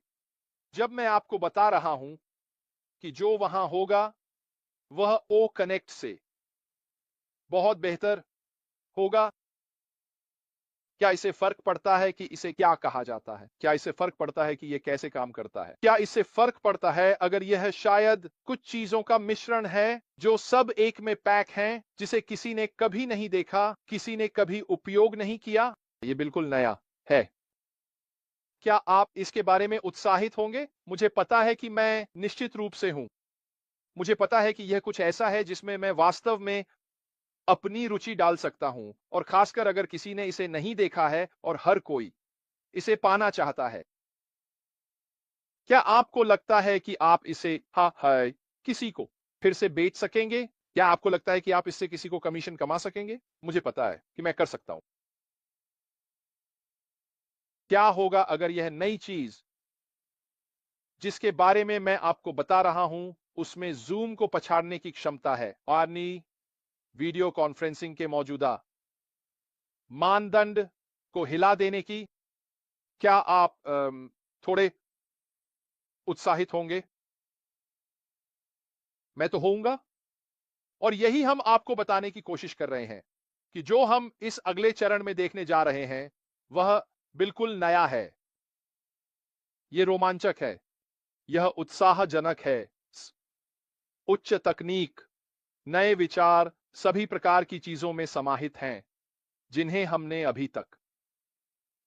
जब मैं आपको बता रहा हूं कि जो वहां होगा वह ओ कनेक्ट से बहुत बेहतर होगा? क्या इसे फर्क पड़ता है कि इसे क्या कहा जाता है? क्या इसे फर्क पड़ता है कि यह कैसे काम करता है? क्या इससे फर्क पड़ता है अगर यह शायद कुछ चीजों का मिश्रण है जो सब एक में पैक हैं, जिसे किसी ने कभी नहीं देखा, किसी ने कभी उपयोग नहीं किया? यह बिल्कुल नया है। क्या आप इसके बारे में उत्साहित होंगे? मुझे पता है कि मैं निश्चित रूप से हूं। मुझे पता है कि यह कुछ ऐसा है जिसमें मैं वास्तव में अपनी रुचि डाल सकता हूं, और खासकर अगर किसी ने इसे नहीं देखा है और हर कोई इसे पाना चाहता है। क्या आपको लगता है कि आप इसे किसी को फिर से बेच सकेंगे? क्या आपको लगता है कि आप इससे किसी को कमीशन कमा सकेंगे? मुझे पता है कि मैं कर सकता हूं। क्या होगा अगर यह नई चीज जिसके बारे में मैं आपको बता रहा हूं उसमें जूम को पछाड़ने की क्षमता है? आर्नी, वीडियो कॉन्फ्रेंसिंग के मौजूदा मानदंड को हिला देने की। क्या आप थोड़े उत्साहित होंगे? मैं तो होऊंगा। और यही हम आपको बताने की कोशिश कर रहे हैं कि जो हम इस अगले चरण में देखने जा रहे हैं वह बिल्कुल नया है। यह रोमांचक है, यह उत्साहजनक है। उच्च तकनीक, नए विचार, सभी प्रकार की चीजों में समाहित हैं जिन्हें हमने अभी तक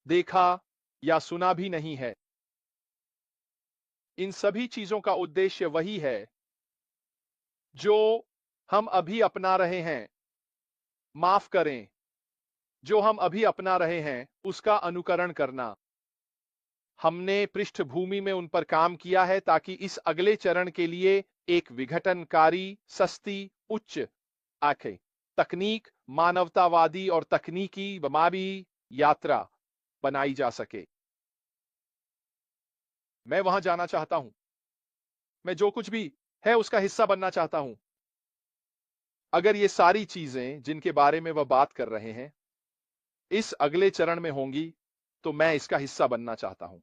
देखा या सुना भी नहीं है। इन सभी चीजों का उद्देश्य वही है जो हम अभी अपना रहे हैं। माफ करें, जो हम अभी अपना रहे हैं उसका अनुकरण करना। हमने पृष्ठभूमि में उन पर काम किया है ताकि इस अगले चरण के लिए एक विघटनकारी, सस्ती, उच्च आंखें तकनीक, मानवतावादी और तकनीकी बमाबी यात्रा बनाई जा सके। मैं वहां जाना चाहता हूं। मैं जो कुछ भी है उसका हिस्सा बनना चाहता हूं। अगर ये सारी चीजें जिनके बारे में वह बात कर रहे हैं इस अगले चरण में होंगी तो मैं इसका हिस्सा बनना चाहता हूं।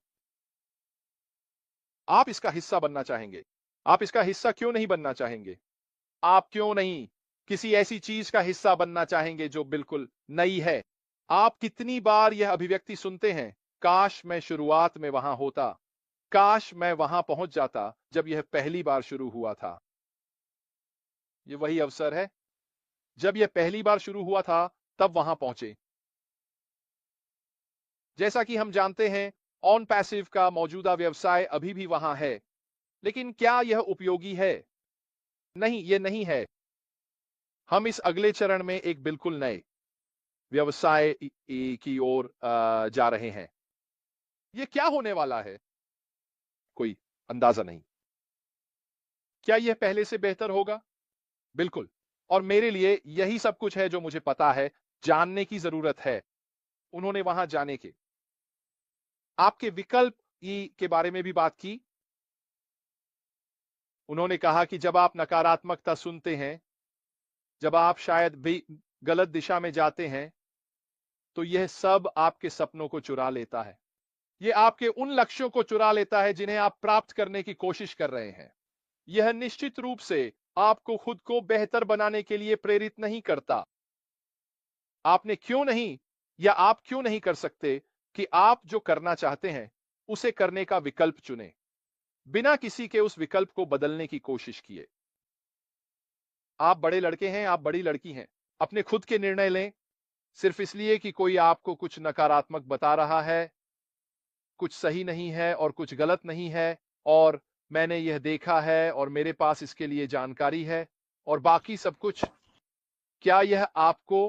आप इसका हिस्सा बनना चाहेंगे। आप इसका हिस्सा क्यों नहीं बनना चाहेंगे? आप क्यों नहीं किसी ऐसी चीज का हिस्सा बनना चाहेंगे जो बिल्कुल नई है? आप कितनी बार यह अभिव्यक्ति सुनते हैं, काश मैं शुरुआत में वहां होता, काश मैं वहां पहुंच जाता जब यह पहली बार शुरू हुआ था। यह वही अवसर है, जब यह पहली बार शुरू हुआ था तब वहां पहुंचे। जैसा कि हम जानते हैं, ऑन पैसिव का मौजूदा व्यवसाय अभी भी वहां है, लेकिन क्या यह उपयोगी है? नहीं, यह नहीं है। हम इस अगले चरण में एक बिल्कुल नए व्यवसाय की ओर जा रहे हैं। यह क्या होने वाला है? कोई अंदाजा नहीं। क्या यह पहले से बेहतर होगा? बिल्कुल। और मेरे लिए यही सब कुछ है जो मुझे पता है, जानने की जरूरत है उन्होंने वहां जाने के। आपके विकल्प के बारे में भी बात की। उन्होंने कहा कि जब आप नकारात्मकता सुनते हैं, जब आप शायद भी गलत दिशा में जाते हैं, तो यह सब आपके सपनों को चुरा लेता है। यह आपके उन लक्ष्यों को चुरा लेता है जिन्हें आप प्राप्त करने की कोशिश कर रहे हैं। यह निश्चित रूप से आपको खुद को बेहतर बनाने के लिए प्रेरित नहीं करता। आपने क्यों नहीं या आप क्यों नहीं कर सकते कि आप जो करना चाहते हैं उसे करने का विकल्प चुनें, बिना किसी के उस विकल्प को बदलने की कोशिश किए। आप बड़े लड़के हैं, आप बड़ी लड़की हैं। अपने खुद के निर्णय लें, सिर्फ इसलिए कि कोई आपको कुछ नकारात्मक बता रहा है, कुछ सही नहीं है और कुछ गलत नहीं है, और मैंने यह देखा है और मेरे पास इसके लिए जानकारी है और बाकी सब कुछ। क्या यह आपको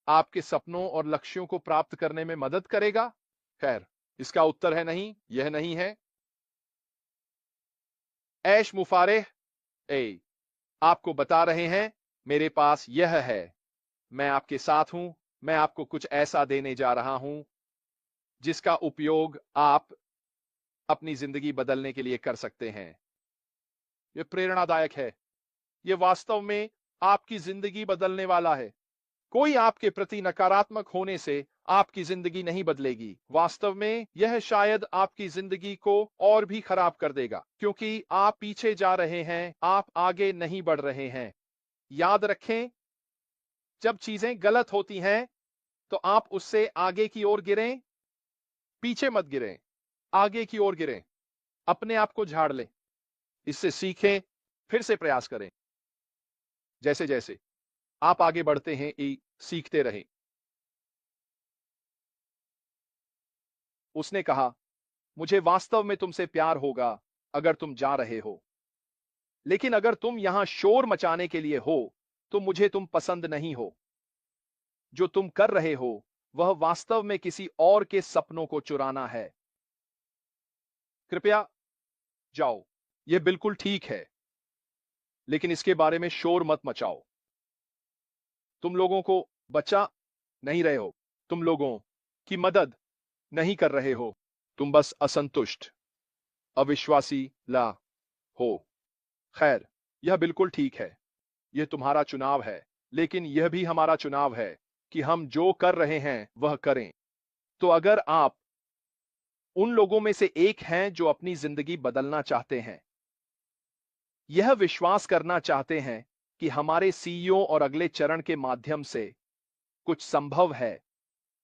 आपके सपनों और लक्ष्यों को प्राप्त करने में मदद करेगा? खैर, इसका उत्तर है नहीं, यह नहीं है। ऐश मुफारेह ए आपको बता रहे हैं, मेरे पास यह है, मैं आपके साथ हूं, मैं आपको कुछ ऐसा देने जा रहा हूं जिसका उपयोग आप अपनी जिंदगी बदलने के लिए कर सकते हैं। यह प्रेरणादायक है। यह वास्तव में आपकी जिंदगी बदलने वाला है। कोई आपके प्रति नकारात्मक होने से आपकी जिंदगी नहीं बदलेगी। वास्तव में यह शायद आपकी जिंदगी को और भी खराब कर देगा, क्योंकि आप पीछे जा रहे हैं, आप आगे नहीं बढ़ रहे हैं। याद रखें, जब चीजें गलत होती हैं तो आप उससे आगे की ओर गिरें, पीछे मत गिरें, आगे की ओर गिरें। अपने आप को झाड़ लें, इससे सीखें, फिर से प्रयास करें। जैसे जैसे आप आगे बढ़ते हैं, सीखते रहें। उसने कहा, मुझे वास्तव में तुमसे प्यार होगा अगर तुम जा रहे हो, लेकिन अगर तुम यहां शोर मचाने के लिए हो तो मुझे तुम पसंद नहीं हो। जो तुम कर रहे हो वह वास्तव में किसी और के सपनों को चुराना है। कृपया जाओ। यह बिल्कुल ठीक है, लेकिन इसके बारे में शोर मत मचाओ। तुम लोगों को बचा नहीं रहे हो, तुम लोगों की मदद नहीं कर रहे हो, तुम बस असंतुष्ट, अविश्वासी ला हो। खैर, यह बिल्कुल ठीक है, यह तुम्हारा चुनाव है, लेकिन यह भी हमारा चुनाव है कि हम जो कर रहे हैं वह करें। तो अगर आप उन लोगों में से एक हैं जो अपनी जिंदगी बदलना चाहते हैं, यह विश्वास करना चाहते हैं कि हमारे सीईओ और अगले चरण के माध्यम से कुछ संभव है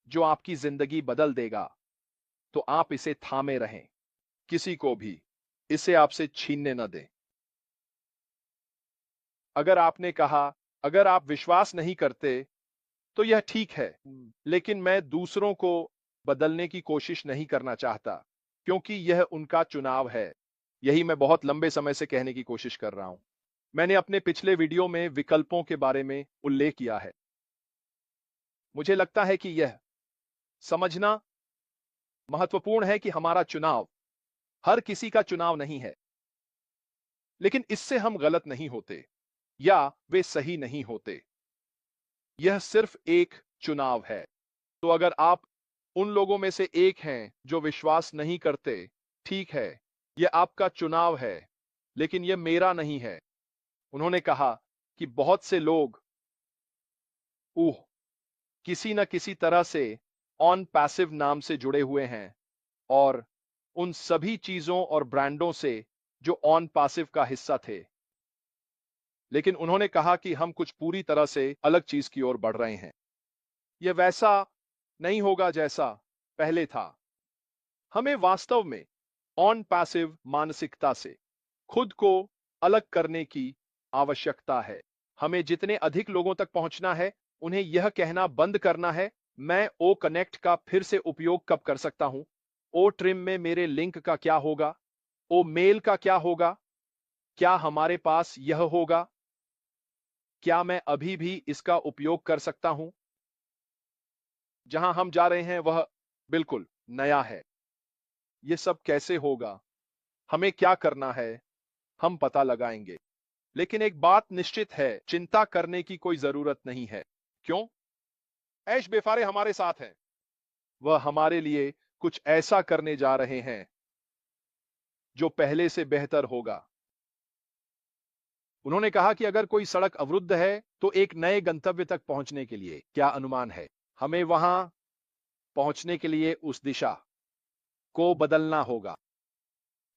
जो आपकी जिंदगी बदल देगा, तो आप इसे थामे रहें। किसी को भी इसे आपसे छीनने न दें। अगर आपने कहा, अगर आप विश्वास नहीं करते तो यह ठीक है, लेकिन मैं दूसरों को बदलने की कोशिश नहीं करना चाहता, क्योंकि यह उनका चुनाव है। यही मैं बहुत लंबे समय से कहने की कोशिश कर रहा हूं। मैंने अपने पिछले वीडियो में विकल्पों के बारे में उल्लेख किया है। मुझे लगता है कि यह समझना महत्वपूर्ण है कि हमारा चुनाव हर किसी का चुनाव नहीं है, लेकिन इससे हम गलत नहीं होते या वे सही नहीं होते। यह सिर्फ एक चुनाव है। तो अगर आप उन लोगों में से एक हैं जो विश्वास नहीं करते, ठीक है, यह आपका चुनाव है, लेकिन यह मेरा नहीं है। उन्होंने कहा कि बहुत से लोग किसी न किसी तरह से ऑन पैसिव नाम से जुड़े हुए हैं और उन सभी चीजों और ब्रांडों से जो ऑन पैसिव का हिस्सा थे। लेकिन उन्होंने कहा कि हम कुछ पूरी तरह से अलग चीज की ओर बढ़ रहे हैं। यह वैसा नहीं होगा जैसा पहले था। हमें वास्तव में ऑन पैसिव मानसिकता से खुद को अलग करने की आवश्यकता है। हमें जितने अधिक लोगों तक पहुंचना है, उन्हें यह कहना बंद करना है, मैं ओ कनेक्ट का फिर से उपयोग कब कर सकता हूं? ओ ट्रिम में मेरे लिंक का क्या होगा? ओ मेल का क्या होगा? क्या हमारे पास यह होगा? क्या मैं अभी भी इसका उपयोग कर सकता हूं? जहां हम जा रहे हैं वह बिल्कुल नया है। यह सब कैसे होगा? हमें क्या करना है? हम पता लगाएंगे। लेकिन एक बात निश्चित है, चिंता करने की कोई जरूरत नहीं है। क्यों? ऐश बेफारे हमारे साथ हैं। वह हमारे लिए कुछ ऐसा करने जा रहे हैं जो पहले से बेहतर होगा। उन्होंने कहा कि अगर कोई सड़क अवरुद्ध है, तो एक नए गंतव्य तक पहुंचने के लिए क्या अनुमान है? हमें वहां पहुंचने के लिए उस दिशा को बदलना होगा।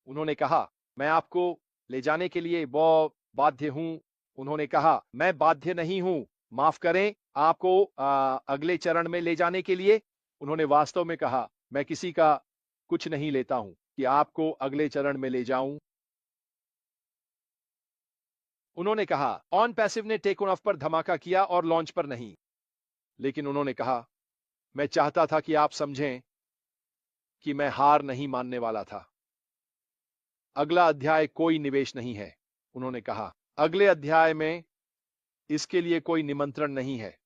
उन्होंने कहा, मैं आपको ले जाने के लिए बाध्य हूं। उन्होंने कहा, मैं बाध्य नहीं हूं, माफ करें, आपको अगले चरण में ले जाने के लिए। उन्होंने वास्तव में कहा, मैं किसी का कुछ नहीं लेता हूं कि आपको अगले चरण में ले जाऊं। उन्होंने कहा, ऑन पैसिव ने टेक ऑफ पर धमाका किया और लॉन्च पर नहीं। लेकिन उन्होंने कहा, मैं चाहता था कि आप समझें कि मैं हार नहीं मानने वाला था। अगला अध्याय कोई निवेश नहीं है। उन्होंने कहा, अगले अध्याय में इसके लिए कोई निमंत्रण नहीं है।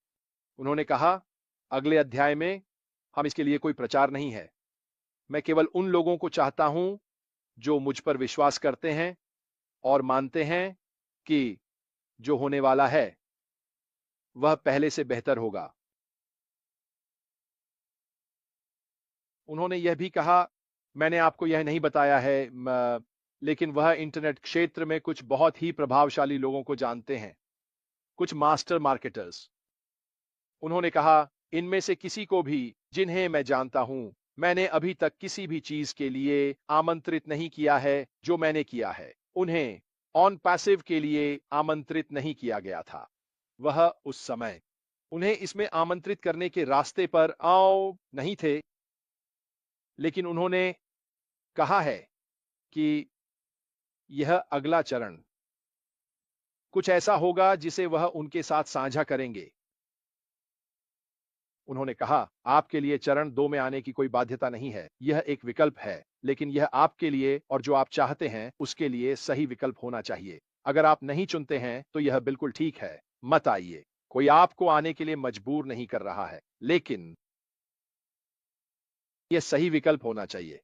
उन्होंने कहा, अगले अध्याय में हम इसके लिए कोई प्रचार नहीं है। मैं केवल उन लोगों को चाहता हूं जो मुझ पर विश्वास करते हैं और मानते हैं कि जो होने वाला है वह पहले से बेहतर होगा। उन्होंने यह भी कहा, मैंने आपको यह नहीं बताया है, लेकिन वह इंटरनेट क्षेत्र में कुछ बहुत ही प्रभावशाली लोगों को जानते हैं, कुछ मास्टर मार्केटर्स। उन्होंने कहा, इनमें से किसी को भी जिन्हें मैं जानता हूं, मैंने अभी तक किसी भी चीज के लिए आमंत्रित नहीं किया है जो मैंने किया है। उन्हें ऑन पैसिव के लिए आमंत्रित नहीं किया गया था। वह उस समय उन्हें इसमें आमंत्रित करने के रास्ते पर आओ नहीं थे, लेकिन उन्होंने कहा है कि यह अगला चरण कुछ ऐसा होगा जिसे वह उनके साथ साझा करेंगे। उन्होंने कहा, आपके लिए चरण 2 में आने की कोई बाध्यता नहीं है। यह एक विकल्प है, लेकिन यह आपके लिए और जो आप चाहते हैं उसके लिए सही विकल्प होना चाहिए। अगर आप नहीं चुनते हैं तो यह बिल्कुल ठीक है, मत आइए। कोई आपको आने के लिए मजबूर नहीं कर रहा है, लेकिन यह सही विकल्प होना चाहिए।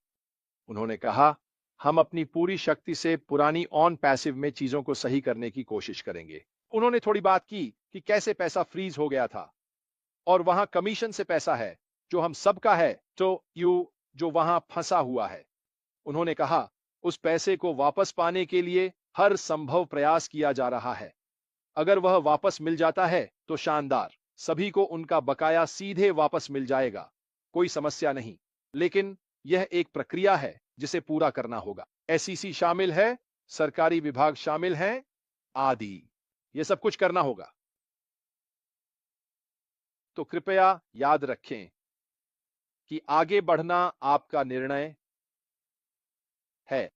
उन्होंने कहा, हम अपनी पूरी शक्ति से पुरानी ऑन पैसिव में चीजों को सही करने की कोशिश करेंगे। उन्होंने थोड़ी बात की कि कैसे पैसा फ्रीज हो गया था और वहां कमीशन से पैसा है जो हम सबका है, तो जो वहां फंसा हुआ है। उन्होंने कहा, उस पैसे को वापस पाने के लिए हर संभव प्रयास किया जा रहा है। अगर वह वापस मिल जाता है तो शानदार, सभी को उनका बकाया सीधे वापस मिल जाएगा, कोई समस्या नहीं। लेकिन यह एक प्रक्रिया है जिसे पूरा करना होगा। एसईसी शामिल है, सरकारी विभाग शामिल हैं, आदि। यह सब कुछ करना होगा। तो कृपया याद रखें कि आगे बढ़ना आपका निर्णय है।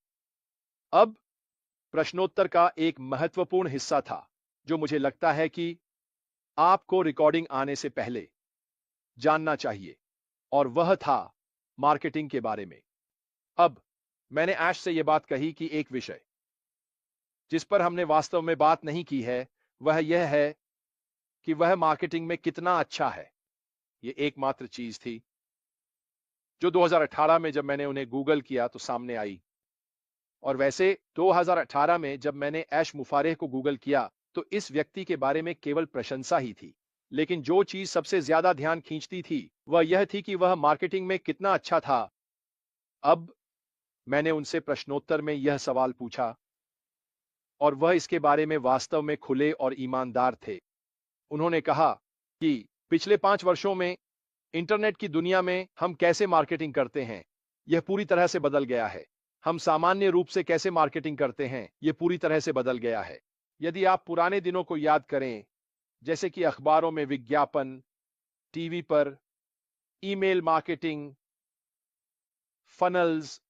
अब प्रश्नोत्तर का एक महत्वपूर्ण हिस्सा था जो मुझे लगता है कि आपको रिकॉर्डिंग आने से पहले जानना चाहिए, और वह था मार्केटिंग के बारे में। अब मैंने ऐश से यह बात कही कि एक विषय जिस पर हमने वास्तव में बात नहीं की है वह यह है कि वह मार्केटिंग में कितना अच्छा है। यह एकमात्र चीज थी जो 2018 में जब मैंने उन्हें गूगल किया तो सामने आई। और वैसे 2018 में जब मैंने ऐश मुफारेह को गूगल किया तो इस व्यक्ति के बारे में केवल प्रशंसा ही थी, लेकिन जो चीज सबसे ज्यादा ध्यान खींचती थी वह यह थी कि वह मार्केटिंग में कितना अच्छा था। अब मैंने उनसे प्रश्नोत्तर में यह सवाल पूछा और वह इसके बारे में वास्तव में खुले और ईमानदार थे। उन्होंने कहा कि पिछले 5 वर्षों में इंटरनेट की दुनिया में हम कैसे मार्केटिंग करते हैं यह पूरी तरह से बदल गया है। हम सामान्य रूप से कैसे मार्केटिंग करते हैं यह पूरी तरह से बदल गया है। यदि आप पुराने दिनों को याद करें, जैसे कि अखबारों में विज्ञापन, टीवी पर ईमेल मार्केटिंग, फनल्स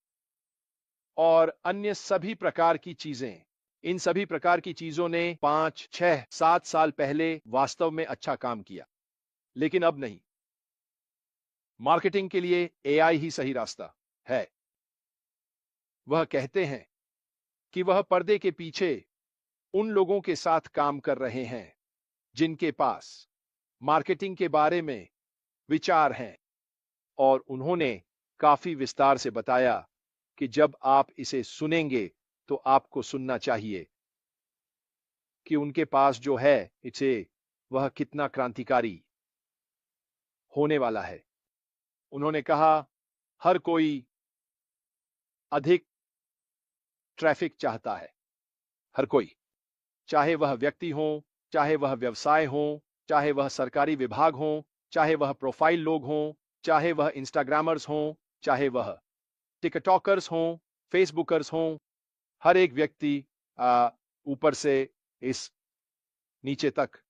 और अन्य सभी प्रकार की चीजें, इन सभी प्रकार की चीजों ने 5, 6, 7 साल पहले वास्तव में अच्छा काम किया, लेकिन अब नहीं। मार्केटिंग के लिए एआई ही सही रास्ता है। वह कहते हैं कि वह पर्दे के पीछे उन लोगों के साथ काम कर रहे हैं जिनके पास मार्केटिंग के बारे में विचार हैं, और उन्होंने काफी विस्तार से बताया कि जब आप इसे सुनेंगे तो आपको सुनना चाहिए कि उनके पास जो है इसे वह कितना क्रांतिकारी होने वाला है। उन्होंने कहा हर कोई अधिक ट्रैफिक चाहता है, हर कोई, चाहे वह व्यक्ति हो, चाहे वह व्यवसाय हो, चाहे वह सरकारी विभाग हो, चाहे वह प्रोफाइल लोग हों, चाहे वह इंस्टाग्रामर्स हों, चाहे वह टिकटॉकर्स हों, फेसबुकर्स हों, हर एक व्यक्ति ऊपर से इस नीचे तक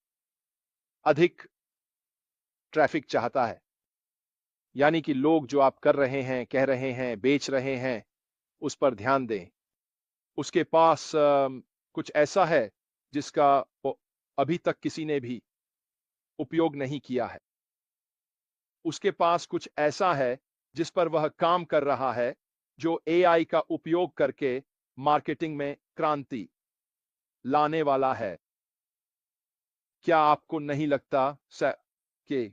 अधिक ट्रैफिक चाहता है। यानी कि लोग जो आप कर रहे हैं, कह रहे हैं, बेच रहे हैं, उस पर ध्यान दें। उसके पास कुछ ऐसा है जिसका अभी तक किसी ने भी उपयोग नहीं किया है। उसके पास कुछ ऐसा है जिस पर वह काम कर रहा है जो एआई का उपयोग करके मार्केटिंग में क्रांति लाने वाला है। क्या आपको नहीं लगता कि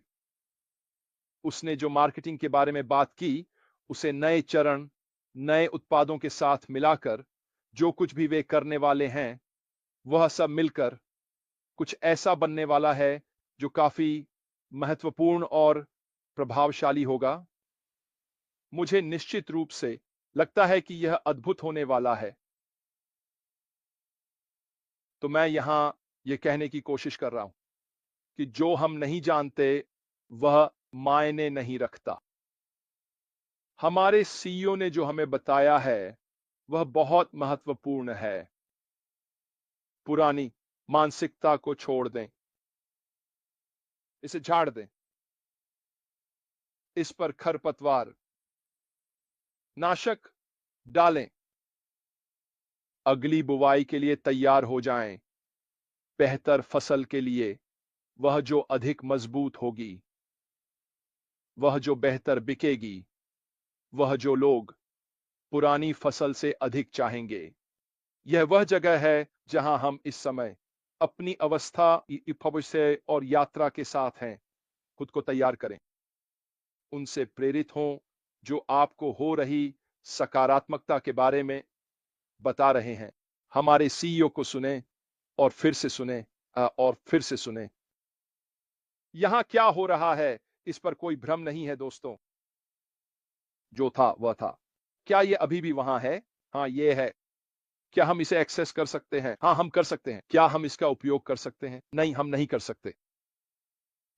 उसने जो मार्केटिंग के बारे में बात की उसे नए चरण, नए उत्पादों के साथ मिलाकर जो कुछ भी वे करने वाले हैं वह सब मिलकर कुछ ऐसा बनने वाला है जो काफी महत्वपूर्ण और प्रभावशाली होगा? मुझे निश्चित रूप से लगता है कि यह अद्भुत होने वाला है। तो मैं यहां यह कहने की कोशिश कर रहा हूं कि जो हम नहीं जानते वह मायने नहीं रखता। हमारे सीईओ ने जो हमें बताया है वह बहुत महत्वपूर्ण है। पुरानी मानसिकता को छोड़ दें, इसे झाड़ दें, इस पर खरपतवार नाशक डालें, अगली बुवाई के लिए तैयार हो जाएं, बेहतर फसल के लिए, वह जो अधिक मजबूत होगी, वह जो बेहतर बिकेगी, वह जो लोग पुरानी फसल से अधिक चाहेंगे। यह वह जगह है जहां हम इस समय अपनी अवस्था, भविष्य और यात्रा के साथ हैं। खुद को तैयार करें, उनसे प्रेरित हों जो आपको हो रही सकारात्मकता के बारे में बता रहे हैं। हमारे सीईओ को सुने और फिर से सुने और फिर से सुने। यहां क्या हो रहा है इस पर कोई भ्रम नहीं है दोस्तों। जो था वह था। क्या यह अभी भी वहां है? हाँ, यह है। क्या हम इसे एक्सेस कर सकते हैं? हाँ, हम कर सकते हैं। क्या हम इसका उपयोग कर सकते हैं? नहीं, हम नहीं कर सकते।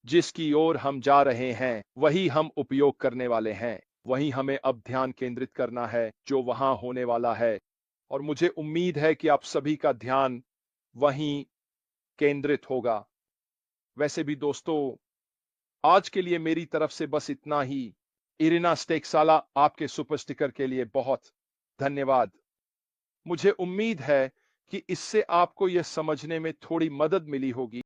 जिसकी ओर हम जा रहे हैं वही हम उपयोग करने वाले हैं, वही हमें अब ध्यान केंद्रित करना है जो वहां होने वाला है। और मुझे उम्मीद है कि आप सभी का ध्यान वहीं केंद्रित होगा। वैसे भी दोस्तों, आज के लिए मेरी तरफ से बस इतना ही। इरिना स्टेक्साला आपके सुपर स्टिकर के लिए बहुत धन्यवाद। मुझे उम्मीद है कि इससे आपको यह समझने में थोड़ी मदद मिली होगी